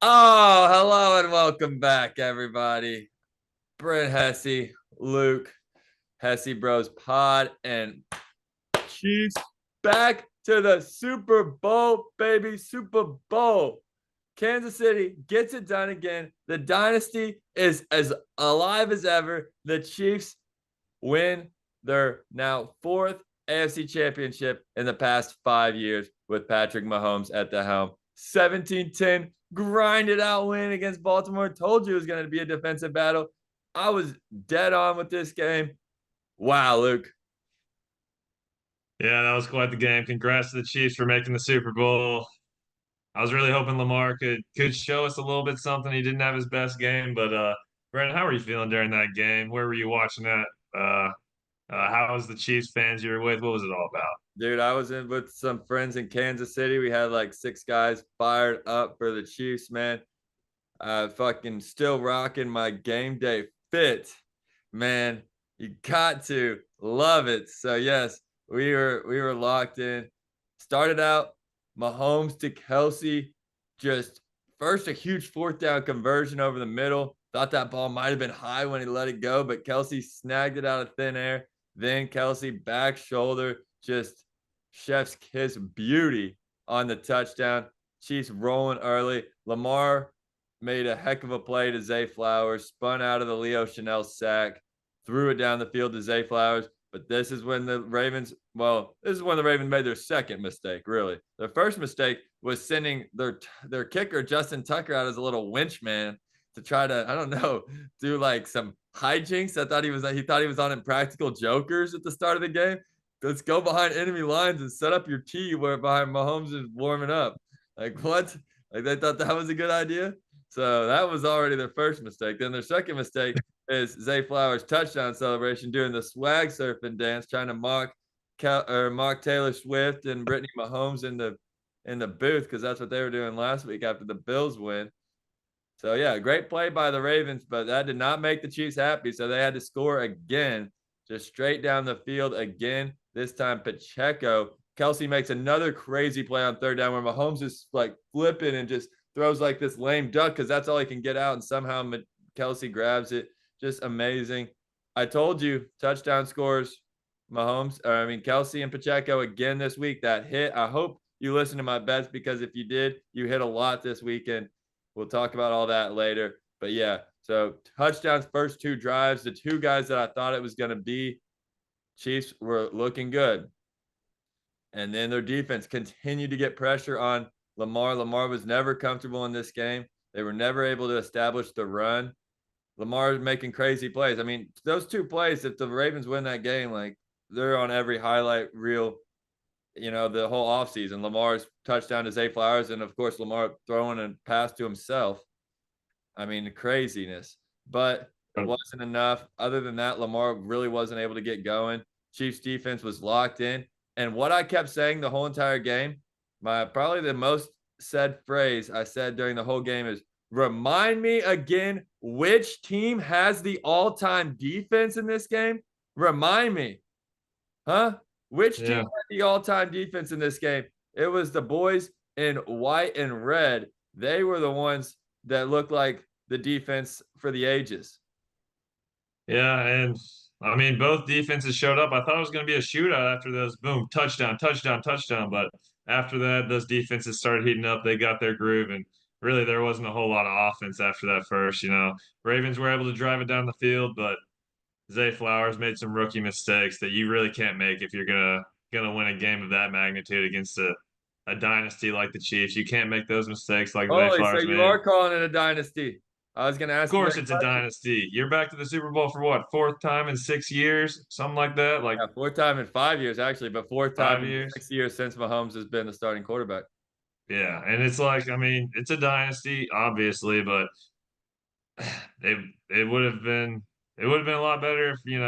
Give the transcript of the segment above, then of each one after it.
Oh, hello and welcome back, everybody. Brent Hesse, Luke, Hesse Bros Pod, and Chiefs back to the Super Bowl, baby. Super Bowl. Kansas City gets it done again. The dynasty is as alive as ever. The Chiefs win their now fourth AFC championship in the past 5 years with Patrick Mahomes at the helm. 17-10, grinded out win against Baltimore. Told you it was going to be a defensive battle. I was dead on with this game. Wow, Luke. Yeah, that was quite the game. Congrats to the Chiefs for making the Super Bowl. I was really hoping Lamar could show us a little bit something. He didn't have his best game, but Brent, how were you feeling during that game? Where were you watching that? How was the Chiefs fans you were with? What was it all about? Dude, I was in with some friends in Kansas City. We had like six guys fired up for the Chiefs, man. Fucking still rocking my game day fit, man. You got to love it. So yes, we were locked in. Started out Mahomes to Kelsey, just first a huge fourth down conversion over the middle. Thought that ball might have been high when he let it go, but Kelsey snagged it out of thin air. Then Kelsey back shoulder, just chef's kiss beauty on the touchdown. Chiefs rolling early. Lamar made a heck of a play to Zay Flowers, spun out of the Leo Chanel sack, threw it down the field to Zay Flowers. But this is when the Ravens, well, this is when the Ravens made their second mistake, really. Their first mistake was sending their kicker, Justin Tucker, out as a little winch man to try to, I don't know, do like some hijinks. He thought he was on Impractical Jokers at the start of the game. Let's go behind enemy lines and set up your tee where behind Mahomes is warming up. Like what? Like they thought that was a good idea. So that was already their first mistake. Then their second mistake is Zay Flowers' touchdown celebration doing the swag surfing dance, trying to mock Taylor Swift and Brittany Mahomes in the booth because that's what they were doing last week after the Bills win. So yeah, great play by the Ravens, but that did not make the Chiefs happy. So they had to score again, just straight down the field again. This time Pacheco. Kelsey makes another crazy play on third down where Mahomes is like flipping and just throws like this lame duck because that's all he can get out, and somehow Kelsey grabs it. Just amazing. I told you, touchdown scores, Kelsey and Pacheco again this week. That hit. I hope you listened to my bets because if you did, you hit a lot this weekend. We'll talk about all that later. But yeah, so touchdowns, first two drives, the two guys that I thought it was going to be, Chiefs were looking good. And then their defense continued to get pressure on Lamar. Lamar was never comfortable in this game. They were never able to establish the run. Lamar making crazy plays. I mean, those two plays, if the Ravens win that game, like they're on every highlight reel, the whole offseason. Lamar's touchdown to Zay Flowers, and of course, Lamar throwing a pass to himself. I mean, craziness. But it wasn't enough. Other than that, Lamar really wasn't able to get going. Chiefs defense was locked in. And what I kept saying the whole entire game, my probably the most said phrase I said during the whole game is remind me again which team has the all-time defense in this game. Remind me. Huh? Which team Yeah, had the all-time defense in this game? It was the boys in white and red. They were the ones that looked like the defense for the ages. yeah, and I mean both defenses showed up. I thought it was going to be a shootout after those boom touchdown, touchdown, touchdown, but after that, those defenses started heating up. They got their groove, and really there wasn't a whole lot of offense after that first. Ravens were able to drive it down the field, but Zay Flowers made some rookie mistakes that you really can't make if you're gonna win a game of that magnitude against a dynasty like the Chiefs. You can't make those mistakes like Zay Holy, so Flowers you made. are calling it a dynasty. I was going to Of ask you that course, it's a question. dynasty. You're back to the Super Bowl for what, fourth time in 6 years, something like that, like Yeah, fourth time in 5 years, actually, but fourth time five in years. 6 years since Mahomes has been the starting quarterback. Yeah, and it's like, I mean, it's a dynasty, obviously, but it it would have been it would have been a lot better if it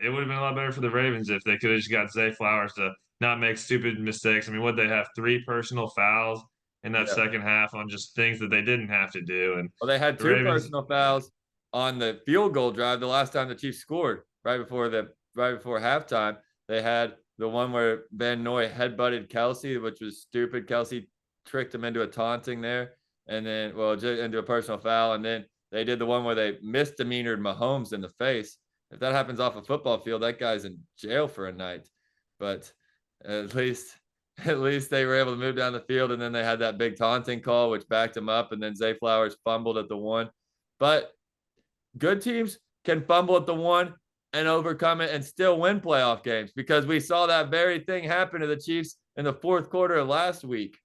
would have been a lot better for the Ravens if they could have just got Zay Flowers to not make stupid mistakes. I mean, what they have three personal fouls in that Yeah. second half on just things that they didn't have to do, and Well, they had the two Ravens, personal fouls on the field goal drive the last time the Chiefs scored right before halftime. They had the one where Van Noy headbutted Kelsey, which was stupid. Kelsey tricked him into a taunting there. and then just into a personal foul, and then they did the one where they misdemeanored Mahomes in the face. If that happens off a football field, that guy's in jail for a night. But at least they were able to move down the field, and then they had that big taunting call, which backed him up, and then Zay Flowers fumbled at the one. But good teams can fumble at the one and overcome it and still win playoff games, because we saw that very thing happen to the Chiefs in the fourth quarter of last week.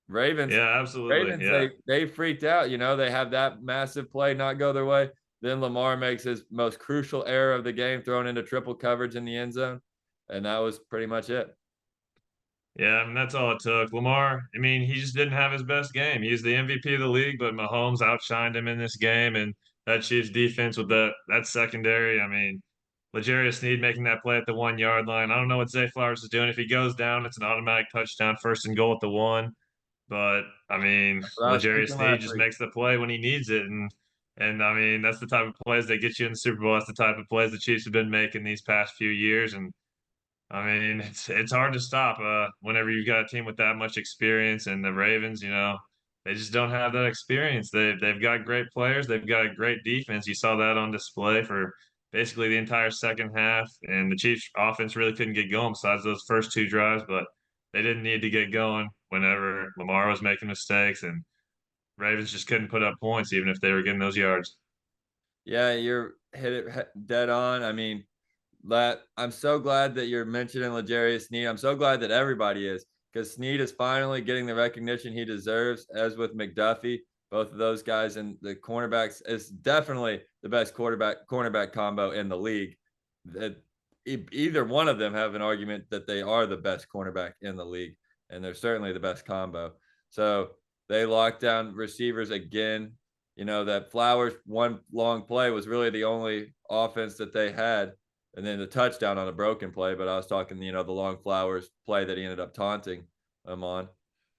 Ravens, Yeah, absolutely. Yeah. they freaked out. They have that massive play not go their way. Then Lamar makes his most crucial error of the game, thrown into triple coverage in the end zone, and that was pretty much it. Yeah, I mean, that's all it took. Lamar, I mean, he just didn't have his best game. He's the MVP of the league, but Mahomes outshined him in this game, and that Chiefs defense with that secondary. I mean, L'Jarius Sneed making that play at the 1 yard line. I don't know what Zay Flowers is doing. If he goes down, it's an automatic touchdown, 1st and goal at the 1. But I mean, That's what I was L'Jarius thinking Sneed last just week. makes the play when he needs it, and I mean, that's the type of plays that get you in the Super Bowl. That's the type of plays the Chiefs have been making these past few years, and I mean, it's hard to stop whenever you've got a team with that much experience. And the Ravens, they just don't have that experience. They've got great players. They've got a great defense. You saw that on display for basically the entire second half. And the Chiefs offense really couldn't get going besides those first 2 drives, but they didn't need to get going whenever Lamar was making mistakes, and Ravens just couldn't put up points even if they were getting those yards. Yeah, you're hit it dead on. I mean, that I'm so glad that you're mentioning L'Jarius Sneed. I'm so glad that everybody is, because Sneed is finally getting the recognition he deserves, as with McDuffie. Both of those guys and the cornerbacks is definitely the best cornerback combo in the league. That either one of them have an argument that they are the best cornerback in the league, and they're certainly the best combo. So they locked down receivers again. That Flowers one long play was really the only offense that they had, and then the touchdown on a broken play. But I was talking, the long Flowers play that he ended up taunting him on.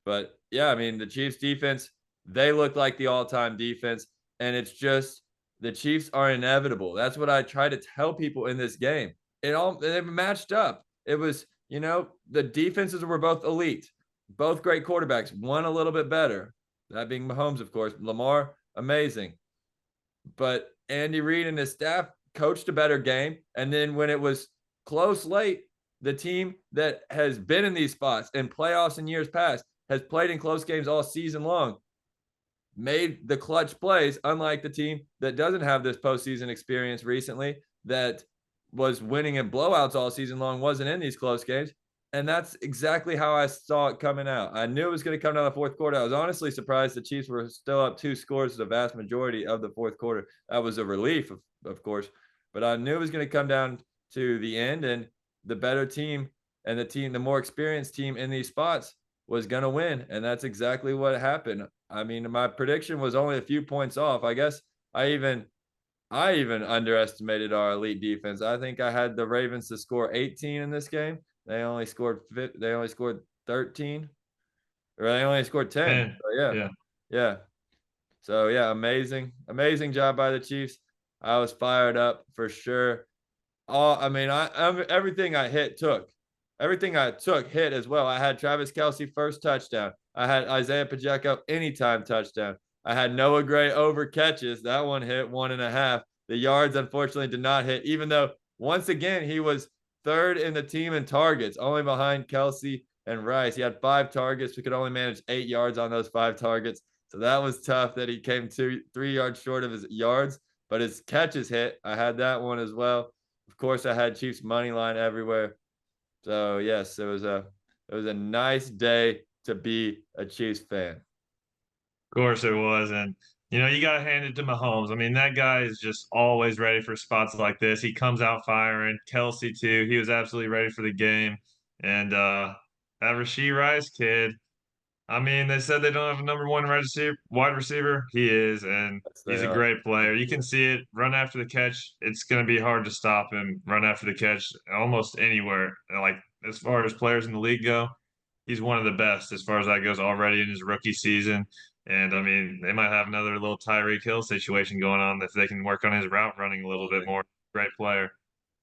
But yeah, I mean, the Chiefs defense, they look like the all-time defense, and it's just the Chiefs are inevitable. That's what I try to tell people in this game. They've matched up. It was, the defenses were both elite, both great quarterbacks, one a little bit better. That being Mahomes, of course. Lamar, amazing. But Andy Reid and his staff coached a better game. And then when it was close late, the team that has been in these spots in playoffs in years past, has played in close games all season long, made the clutch plays, unlike the team that doesn't have this postseason experience recently, that was winning in blowouts all season long, wasn't in these close games. And that's exactly how I saw it coming out. I knew it was going to come down the fourth quarter. I was honestly surprised the Chiefs were still up 2 scores the vast majority of the fourth quarter. That was a relief, of course. But I knew it was going to come down to the end, and the better team and the more experienced team in these spots was going to win. And that's exactly what happened. I mean, my prediction was only a few points off. I guess I even underestimated our elite defense. I think I had the Ravens to score 18 in this game. They only scored 13, or they only scored 10. So yeah. Yeah. Yeah. So yeah, amazing job by the Chiefs. I was fired up for sure. Everything I took hit as well. I had Travis Kelce first touchdown. I had Isaiah Pacheco anytime touchdown. I had Noah Gray over catches. That one hit 1.5. The yards unfortunately did not hit, even though once again he was third in the team in targets, only behind Kelce and Rice. He had 5 targets. We could only manage 8 yards on those 5 targets. So that was tough that he came 3 yards short of his yards, but his catches hit. I had that one as well. Of course, I had Chiefs money line everywhere. So yes, it was a nice day to be a Chiefs fan. Of course it was. And, you got to hand it to Mahomes. I mean, that guy is just always ready for spots like this. He comes out firing. Kelce, too. He was absolutely ready for the game. And that Rashee Rice kid, I mean, they said they don't have a number 1 wide receiver. He is, and he's a great player. You can see it. Run after the catch. It's going to be hard to stop him. Run after the catch almost anywhere. Like, as far as players in the league go, he's one of the best as far as that goes already in his rookie season. And I mean, they might have another little Tyreek Hill situation going on if they can work on his route running a little bit more. Great player.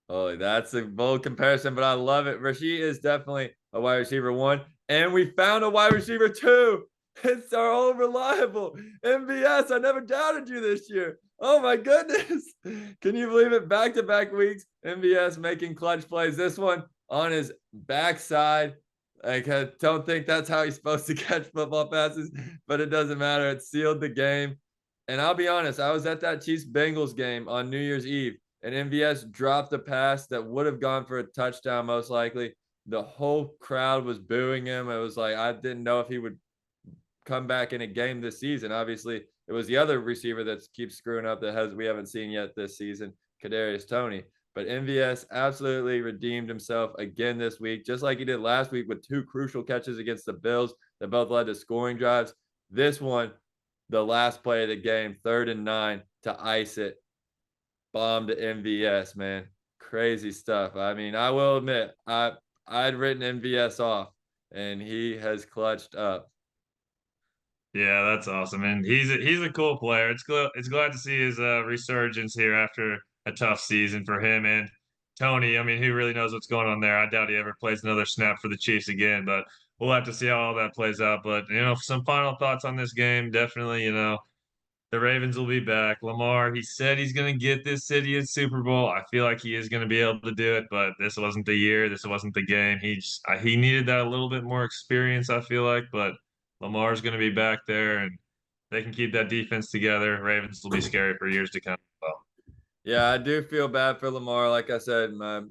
Oh, that's a bold comparison, but I love it. Rashee is definitely a wide receiver 1, and we found a wide receiver 2. It's our old reliable MVS. I never doubted you this year. Oh my goodness. Can you believe it? Back-to-back weeks, MVS making clutch plays. This one on his backside. Like, I don't think that's how he's supposed to catch football passes, but it doesn't matter. It sealed the game. And I'll be honest, I was at that Chiefs Bengals game on New Year's Eve, and MVS dropped a pass that would have gone for a touchdown, most likely. The whole crowd was booing him. It was like, I didn't know if he would come back in a game this season. Obviously, it was the other receiver that keeps screwing up that we haven't seen yet this season, Kadarius Toney. But MVS absolutely redeemed himself again this week, just like he did last week with two crucial catches against the Bills that both led to scoring drives. This one, the last play of the game, 3rd and 9 to ice it. Bomb to MVS, man. Crazy stuff. I mean, I will admit, I'd written MVS off, and he has clutched up. Yeah, that's awesome, and he's a cool player. It's glad to see his resurgence here after a tough season for him and Tony. I mean, who really knows what's going on there? I doubt he ever plays another snap for the Chiefs again, but we'll have to see how all that plays out. But some final thoughts on this game. Definitely, the Ravens will be back. Lamar, he said he's going to get this city a Super Bowl. I feel like he is going to be able to do it, but this wasn't the year. This wasn't the game. He needed that a little bit more experience, I feel like, but Lamar's going to be back there and they can keep that defense together. Ravens will be scary for years to come. Well, Yeah, I do feel bad for Lamar. Like I said, my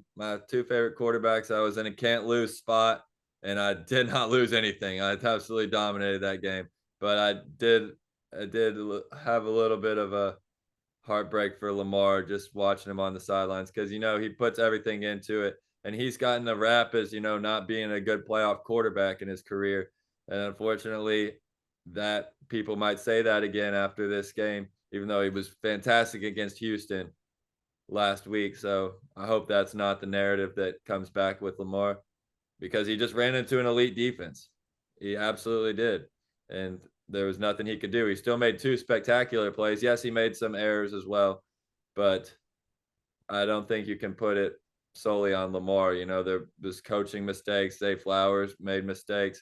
two favorite quarterbacks, I was in a can't lose spot, and I did not lose anything. I absolutely dominated that game, but I did have a little bit of a heartbreak for Lamar just watching him on the sidelines because he puts everything into it, and he's gotten the rap as not being a good playoff quarterback in his career, and unfortunately, that people might say that again after this game, even though he was fantastic against Houston last week. So I hope that's not the narrative that comes back with Lamar because he just ran into an elite defense. He absolutely did. And there was nothing he could do. He still made two spectacular plays. Yes, he made some errors as well, but I don't think you can put it solely on Lamar. There was coaching mistakes. Zay Flowers made mistakes.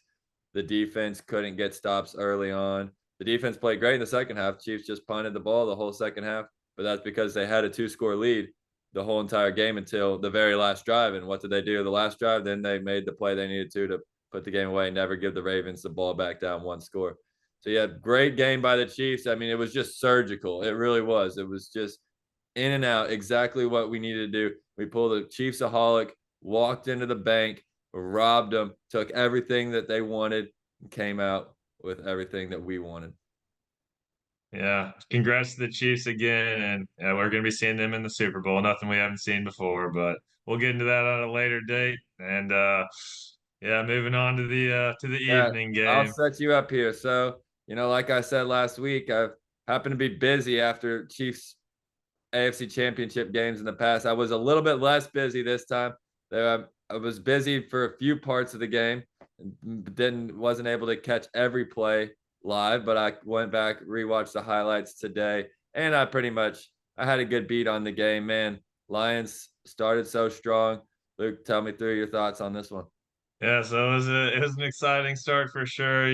The defense couldn't get stops early on. The defense played great in the second half. Chiefs just punted the ball the whole second half, but that's because they had a 2-score lead the whole entire game until the very last drive. And what did they do the last drive? Then they made the play they needed to put the game away and never give the Ravens the ball back down 1 score. So yeah, great game by the Chiefs. I mean, it was just surgical. It really was. It was just in and out, exactly what we needed to do. We pulled the Chiefsaholic, walked into the bank, robbed them, took everything that they wanted, and came out with everything that we wanted. yeah, congrats to the Chiefs again, and we're going to be seeing them in the Super Bowl. Nothing we haven't seen before, but we'll get into that at a later date. And yeah, moving on to the Yeah, evening I'll game. set you up here. So, like I said last week, I've happened to be busy after Chiefs AFC Championship games in the past. I was a little bit less busy this time. I was busy for a few parts of the game, wasn't able to catch every play live, but I went back, rewatched the highlights today, and I had a good beat on the game. Man, Lions started so strong. Luke, tell me through your thoughts on this one. Yeah, so it was an exciting start for sure.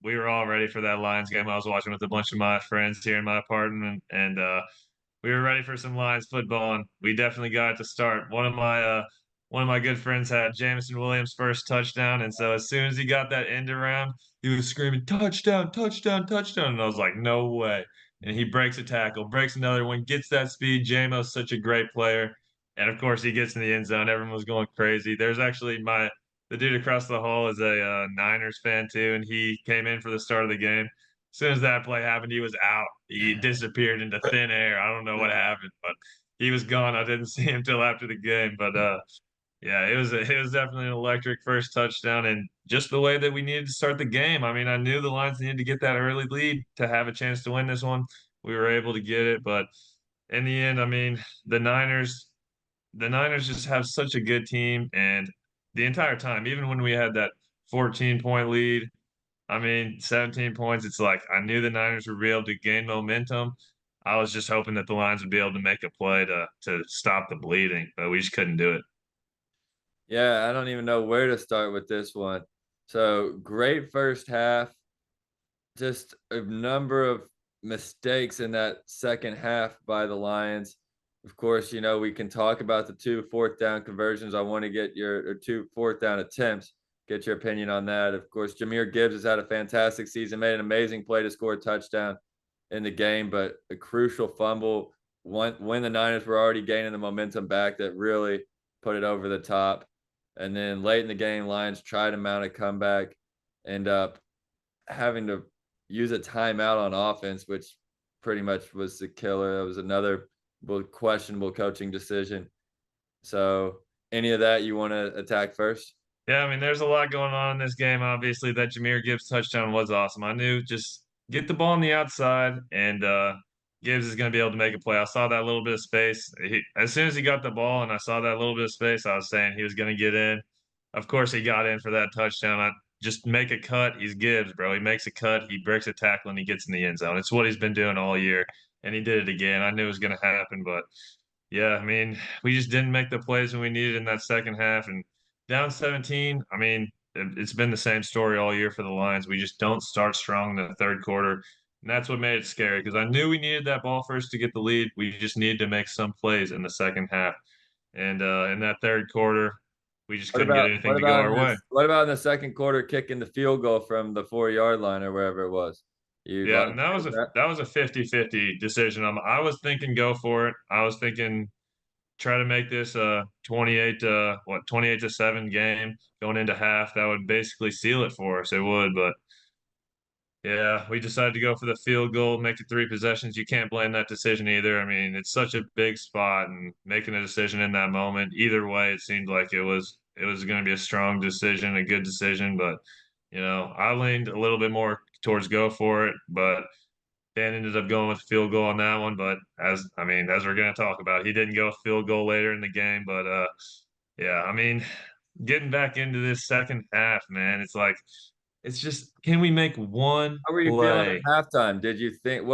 We were all ready for that Lions game. I was watching with a bunch of my friends here in my apartment, and we were ready for some Lions football, and we definitely got it to start. One of my good friends had Jameson Williams' first touchdown, and so as soon as he got that end around, he was screaming touchdown, touchdown, touchdown, and I was like, no way. And he breaks a tackle, breaks another one, gets that speed. JMO's such a great player. And of course, he gets in the end zone. Everyone was going crazy. There's actually the dude across the hall is a Niners fan too, and he came in for the start of the game. As soon as that play happened, he was out. He disappeared into thin air. I don't know what happened, but he was gone. I didn't see him till after the game. But yeah, it was definitely an electric first touchdown, and just the way that we needed to start the game. I mean, I knew the Lions needed to get that early lead to have a chance to win this one. We were able to get it, but in the end, I mean, the Niners the Niners just have such a good team, and the entire time, even when we had that 14-point lead, I mean, 17 points, it's like I knew the Niners would be able to gain momentum. I was just hoping that the Lions would be able to make a play to stop the bleeding, but we just couldn't do it. Yeah, I don't even know where to start with this one. So great first half, just a number of mistakes in that second half by the Lions. Of course, we can talk about the two fourth down conversions. I want to get your or two fourth down attempts, get your opinion on that. Of course, Jahmyr Gibbs has had a fantastic season, made an amazing play to score a touchdown in the game, but a crucial fumble when the Niners were already gaining the momentum back that really put it over the top. And then late in the game, Lions tried to mount a comeback, end up having to use a timeout on offense, which pretty much was the killer. It was another questionable coaching decision. So, any of that you want to attack first? Yeah, I mean, there's a lot going on in this game. Obviously, that Jahmyr Gibbs touchdown was awesome. I knew just get the ball on the outside, and Gibbs is going to be able to make a play. I saw that little bit of space. As soon as he got the ball and I saw that little bit of space, I was saying he was going to get in. Of course, he got in for that touchdown. Just make a cut. He's Gibbs, bro. He makes a cut. He breaks a tackle, and he gets in the end zone. It's what he's been doing all year, and he did it again. I knew it was going to happen, but yeah, I mean, we just didn't make the plays when we needed in that second half, and down 17. I mean, it's been the same story all year for the Lions. We just don't start strong in the third quarter, and that's what made it scary because I knew we needed that ball first to get the lead. We just needed to make some plays in the second half, and in that third quarter, we just What couldn't get about what anything to go about in our way. this? What about in the second quarter, kicking the field goal from the 4 yard line or wherever it was? You Yeah, like and that was a 50-50 decision. I was thinking go for it. I was thinking try to make this a 28-7 game going into half. That would basically seal it for us. It would, but yeah, we decided to go for the field goal, make it 3 possessions. You can't blame that decision either. I mean, it's such a big spot, and making a decision in that moment, either way, it seemed like it was going to be a strong decision, a good decision. But I leaned a little bit more towards go for it, but Dan ended up going with field goal on that one. But as we're going to talk about, he didn't go field goal later in the game. But yeah, I mean, getting back into this second half, man, it's like it's just can we make one How were you feeling play? at halftime? Did you think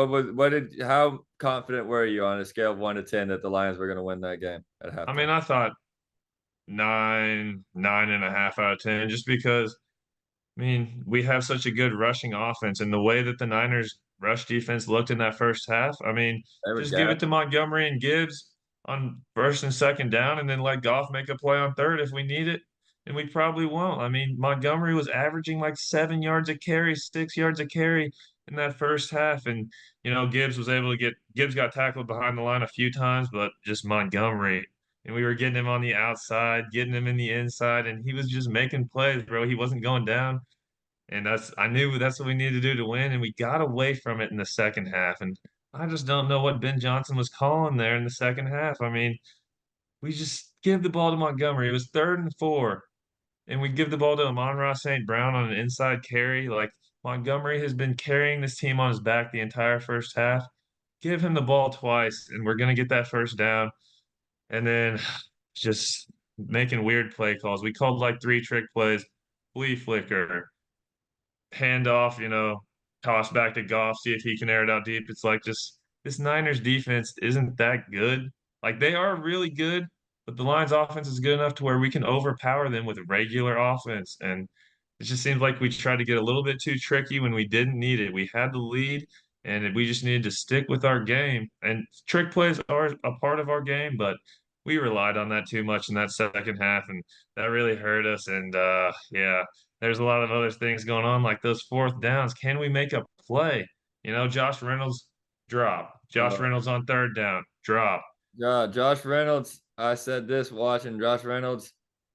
how confident were you on a scale of 1 to 10 that the Lions were going to win that game at I halftime? mean, I thought 9.5 out of 10, just because I mean, we have such a good rushing offense, and the way that the Niners rush defense looked in that first half, I mean, They were just give it gassed. to Montgomery and Gibbs on first and second down, and then let Goff make a play on third if we need it, and we probably won't. I mean, Montgomery was averaging like 7 yards a carry, 6 yards a carry in that first half, and Gibbs got tackled behind the line a few times, but just Montgomery. And we were getting him on the outside, getting him in the inside, and he was just making plays, bro. He wasn't going down. And I knew that's what we needed to do to win, and we got away from it in the second half. And I just don't know what Ben Johnson was calling there in the second half. I mean, we just give the ball to Montgomery. It was 3rd and 4, and we give the ball to Amon-Ra St. Brown on an inside carry. Like Montgomery has been carrying this team on his back the entire first half. Give him the ball twice, and we're gonna get that first down. And then just making weird play calls. We called like 3 trick plays, flea flicker, handoff, toss back to Goff, see if he can air it out deep. It's like just this Niners defense isn't that good. Like they are really good, but the Lions offense is good enough to where we can overpower them with regular offense. And it just seems like we tried to get a little bit too tricky when we didn't need it. We had the lead and we just needed to stick with our game. And trick plays are a part of our game, but we relied on that too much in that second half, and that really hurt us. And yeah, there's a lot of other things going on, like those fourth downs. Can we make a play? Josh Reynolds drop. Josh Uh, Reynolds on third down drop. Josh Reynolds. I said this watching Josh Reynolds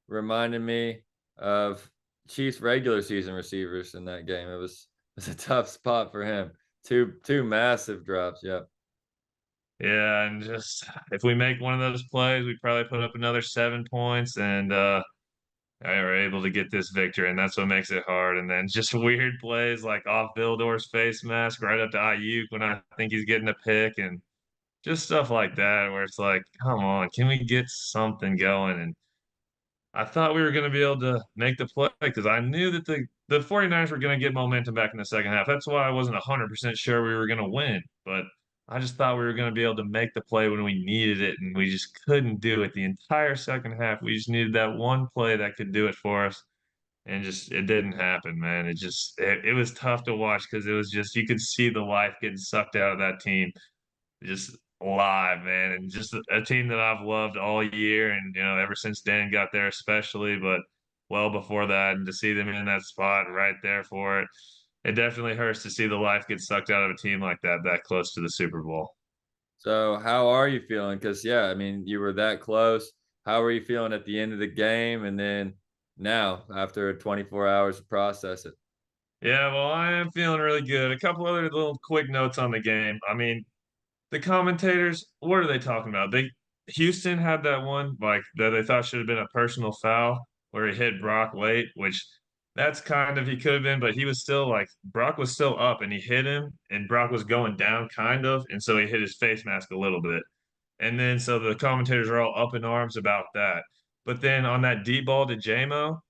reminded me of Chiefs regular season receivers in that game. It was a tough spot for him. Two massive drops. Yeah. Yeah, and just if we make one of those plays, we probably put up another 7 points, and I were able to get this victory, and that's what makes it hard. And then just weird plays like off Vildor's face mask right up to Ayuk when I think he's getting a pick, and just stuff like that where it's like, come on, can we get something going? And I thought we were going to be able to make the play because I knew that the 49ers were going to get momentum back in the second half. That's why I wasn't 100% sure we were going to win, but I just thought we were going to be able to make the play when we needed it, and we just couldn't do it the entire second half. We just needed that one play that could do it for us. and just it didn't happen, man. It was tough to watch because it was just you could see the life getting sucked out of that team just live, man, and just a team that I've loved all year, and ever since Dan got there, especially, but well before that, and to see them in that spot right there for it, it definitely hurts to see the life get sucked out of a team like that close to the Super Bowl. So how are you feeling? Because yeah, I mean, you were that close. How are you feeling at the end of the game, and then now after 24 hours to process it? Yeah, well, I am feeling really good. A couple other little quick notes on the game. I mean, the commentators, what are they talking about? Houston had that one like that they thought should have been a personal foul where he hit Brock late, which that's kind of he could have been, but he was still like Brock was still up and he hit him and Brock was going down kind of, and so he hit his face mask a little bit. And then so the commentators are all up in arms about that. But then on that deep ball to JMO,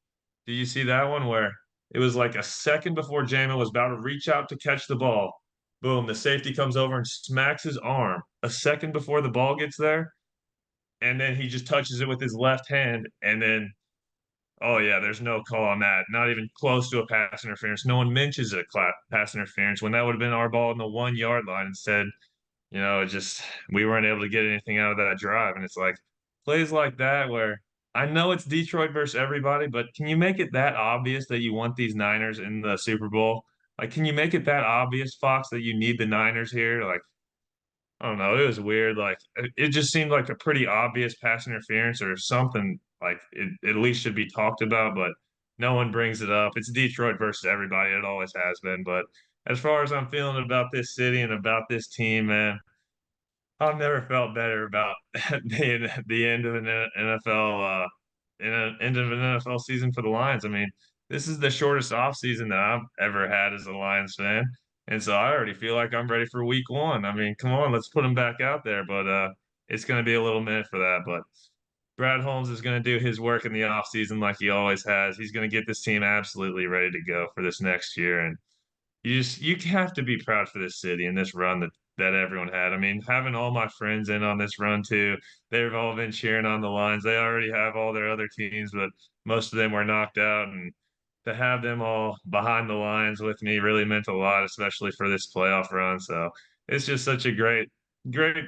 did you see that one where it was like a second before JMO was about to reach out to catch the ball? Boom, the safety comes over and smacks his arm a second before the ball gets there. And then he just touches it with his left hand. And then, oh, yeah, there's no call on that. Not even close to a pass interference. No one mentions a pass interference when that would have been our ball in the 1 yard line. Instead, it just we weren't able to get anything out of that drive. And it's like plays like that where I know it's Detroit versus everybody, but can you make it that obvious that you want these Niners in the Super Bowl? Like, can you make it that obvious, Fox, that you need the Niners here? Like, I don't know. It was weird. Like, it just seemed like a pretty obvious pass interference or something like it at least should be talked about, but no one brings it up. It's Detroit versus everybody. It always has been. But as far as I'm feeling about this city and about this team, man, I've never felt better about the end of an NFL end of an NFL season for the Lions. I mean, this is the shortest offseason that I've ever had as a Lions fan. And so I already feel like I'm ready for week one. I mean, come on, let's put them back out there. But it's gonna be a little minute for that. But Brad Holmes is gonna do his work in the offseason like he always has. He's gonna get this team absolutely ready to go for this next year. And you have to be proud for this city and this run that everyone had. I mean, having all my friends in on this run too, they've all been cheering on the Lions. They already have all their other teams, but most of them were knocked out. And to have them all behind the lines with me really meant a lot, especially for this playoff run. So it's just such a great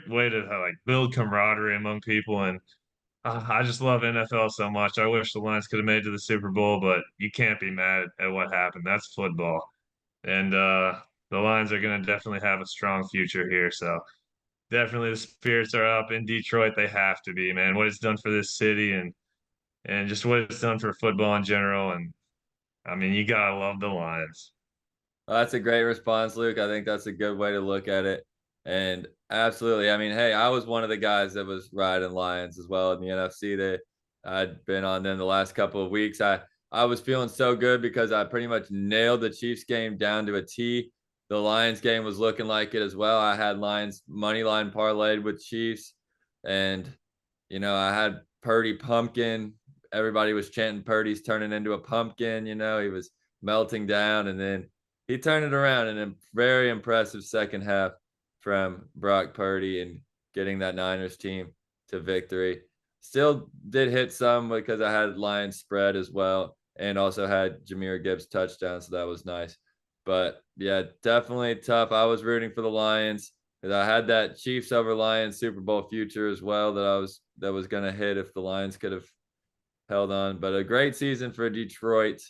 way to like build camaraderie among people. And I just love NFL so much. I wish the Lions could have made it to the Super Bowl, but you can't be mad at what happened. That's football. And the Lions are going to definitely have a strong future here. So definitely the spirits are up in Detroit. They have to be, man. What it's done for this city and just what it's done for football in general. And I mean, you gotta love the Lions. Well, that's a great response, Luke. I think that's a good way to look at it. And absolutely, I mean, hey, I was one of the guys that was riding Lions as well in the NFC. I'd been on them the last couple of weeks. I was feeling so good because I pretty much nailed the Chiefs game down to a T. The Lions game was looking like it as well. I had Lions money line parlayed with Chiefs, and I had Purdy pumpkin. Everybody was chanting Purdy's turning into a pumpkin. He was melting down, and then he turned it around in a very impressive second half from Brock Purdy and getting that Niners team to victory. Still did hit some because I had Lions spread as well and also had Jahmyr Gibbs touchdown, so that was nice. But yeah, definitely tough. I was rooting for the Lions because I had that Chiefs over Lions Super Bowl future as well that was going to hit if the Lions could have held on. But a great season for Detroit.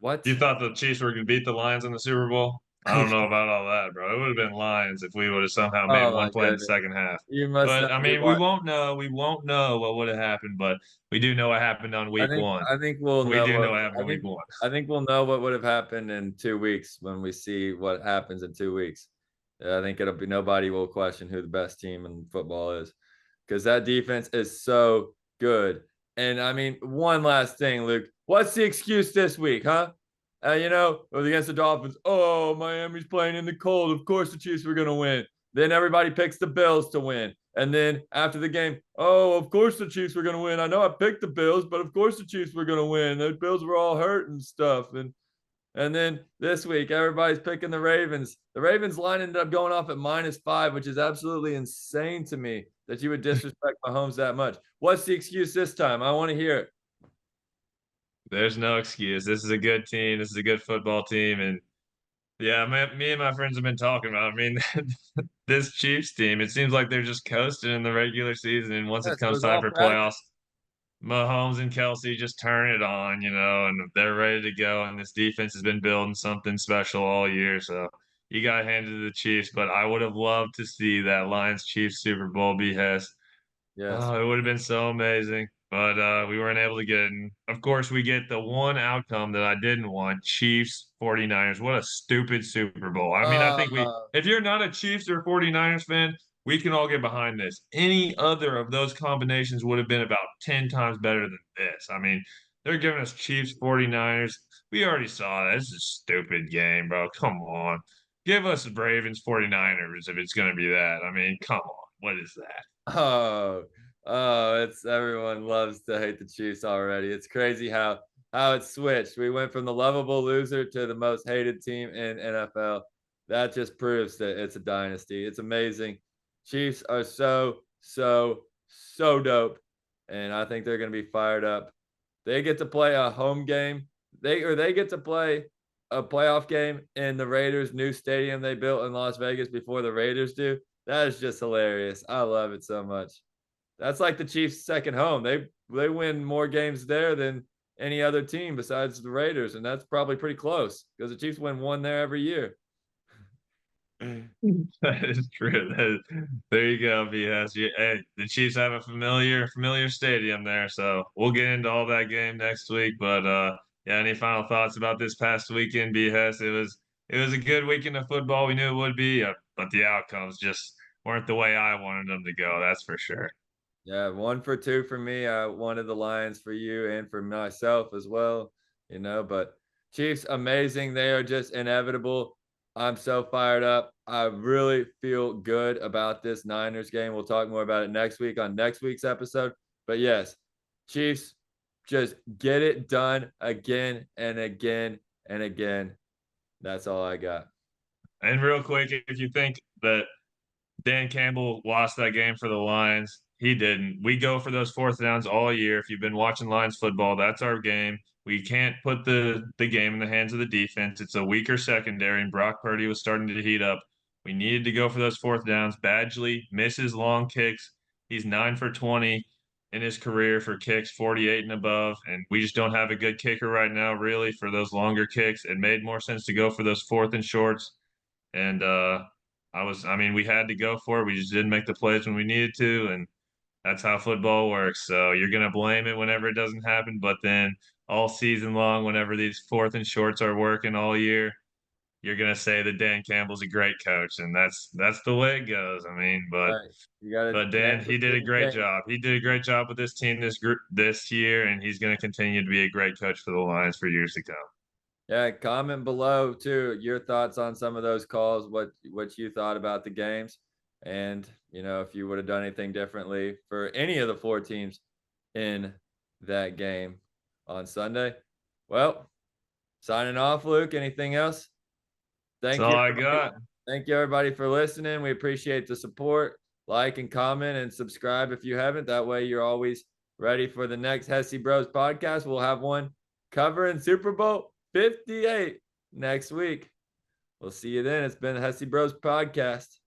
What? You thought the Chiefs were going to beat the Lions in the Super Bowl? I don't know about all that, bro. It would have been Lions if we would have somehow made Oh one my play in the goodness. second half. You must But not I be mean, we watching. won't know. We won't know what would have happened, but we do know what happened on I week think one. I think we'll We know do what know what happened I on week think one. I think we'll know what would have happened in 2 weeks when we see what happens in 2 weeks. I think it'll be nobody will question who the best team in football is because that defense is so good. And I mean, one last thing, Luke. What's the excuse this week, huh? Against the Dolphins. Oh, Miami's playing in the cold. Of course, the Chiefs were going to win. Then everybody picks the Bills to win. And then after the game, oh, of course the Chiefs were going to win. I know I picked the Bills, but of course the Chiefs were going to win. The Bills were all hurt and stuff. And then this week, everybody's picking the Ravens. The Ravens line ended up going off at -5, which is absolutely insane to me that you would disrespect Mahomes that much. What's the excuse this time? I want to hear it. There's no excuse. This is a good team. This is a good football team, and yeah, me and my friends have been talking about. I mean, this Chiefs team. It seems like they're just coasting in the regular season, and once it Yes, it comes was time all for practice. playoffs, Mahomes and Kelsey just turn it on, and they're ready to go. And this defense has been building something special all year. So you got to hand it to the Chiefs. But I would have loved to see that Lions Chiefs Super Bowl be Hess. Yes. Oh, it would have been so amazing, but we weren't able to get it. And of course, we get the one outcome that I didn't want, Chiefs 49ers. What a stupid Super Bowl. I mean, I think Uh, if you're not a Chiefs or 49ers fan, we can all get behind this. Any other of those combinations would have been about 10 times better than this. I mean, they're giving us Chiefs 49ers. We already saw that. This is a stupid game, bro. Come on. Give us Ravens 49ers if it's going to be that. I mean, come on. What is that? oh, it's everyone loves to hate the Chiefs already. It's crazy how it switched. We went from the lovable loser to the most hated team in NFL. That just proves that it's a dynasty. It's amazing. Chiefs are so dope, and I think they're going to be fired up. They get to play a home game. They get to play a playoff game in the Raiders' new stadium they built in Las Vegas before the Raiders do. That is just hilarious. I love it so much. That's like the Chiefs' second home. They win more games there than any other team besides the Raiders, and that's probably pretty close because the Chiefs win one there every year. That is true. There you go, BS. Hey, the Chiefs have a familiar stadium there, so we'll get into all that game next week. But yeah, any final thoughts about this past weekend, BS? It was a good weekend of football. We knew it would be, but the outcomes just weren't the way I wanted them to go. That's for sure. Yeah, 1 for 2 for me. I wanted the Lions for you and for myself as well, but Chiefs amazing. They are just inevitable. I'm so fired up. I really feel good about this Niners game. We'll talk more about it next week on next week's episode. But yes, Chiefs just get it done again and again and again. That's all I got. And real quick, if you think that Dan Campbell lost that game for the Lions. He didn't. We go for those fourth downs all year. If you've been watching Lions football, that's our game. We can't put the game in the hands of the defense. It's a weaker secondary, and Brock Purdy was starting to heat up. We needed to go for those fourth downs. Badgley misses long kicks. He's 9 for 20 in his career for kicks, 48 and above. And we just don't have a good kicker right now, really, for those longer kicks. It made more sense to go for those fourth and shorts. And I mean, we had to go for it. We just didn't make the plays when we needed to, and that's how football works. So you're gonna blame it whenever it doesn't happen, but then all season long, whenever these fourth and shorts are working all year, you're gonna say that Dan Campbell's a great coach, and that's the way it goes. I mean, but All right. You got to but Dan, cancel he did a Jimmy great Gaines. job. He did a great job with this team this year, and he's gonna continue to be a great coach for the Lions for years to come. Yeah, comment below too your thoughts on some of those calls, what you thought about the games, and if you would have done anything differently for any of the four teams in that game on Sunday. Well, signing off, Luke. Anything else? That's Thank all you, I everybody. got. Thank you, everybody, for listening. We appreciate the support. Like and comment and subscribe if you haven't. That way, you're always ready for the next Hesse Bros podcast. We'll have one covering Super Bowl 58 next week. We'll see you then. It's been the Hesse Bros podcast.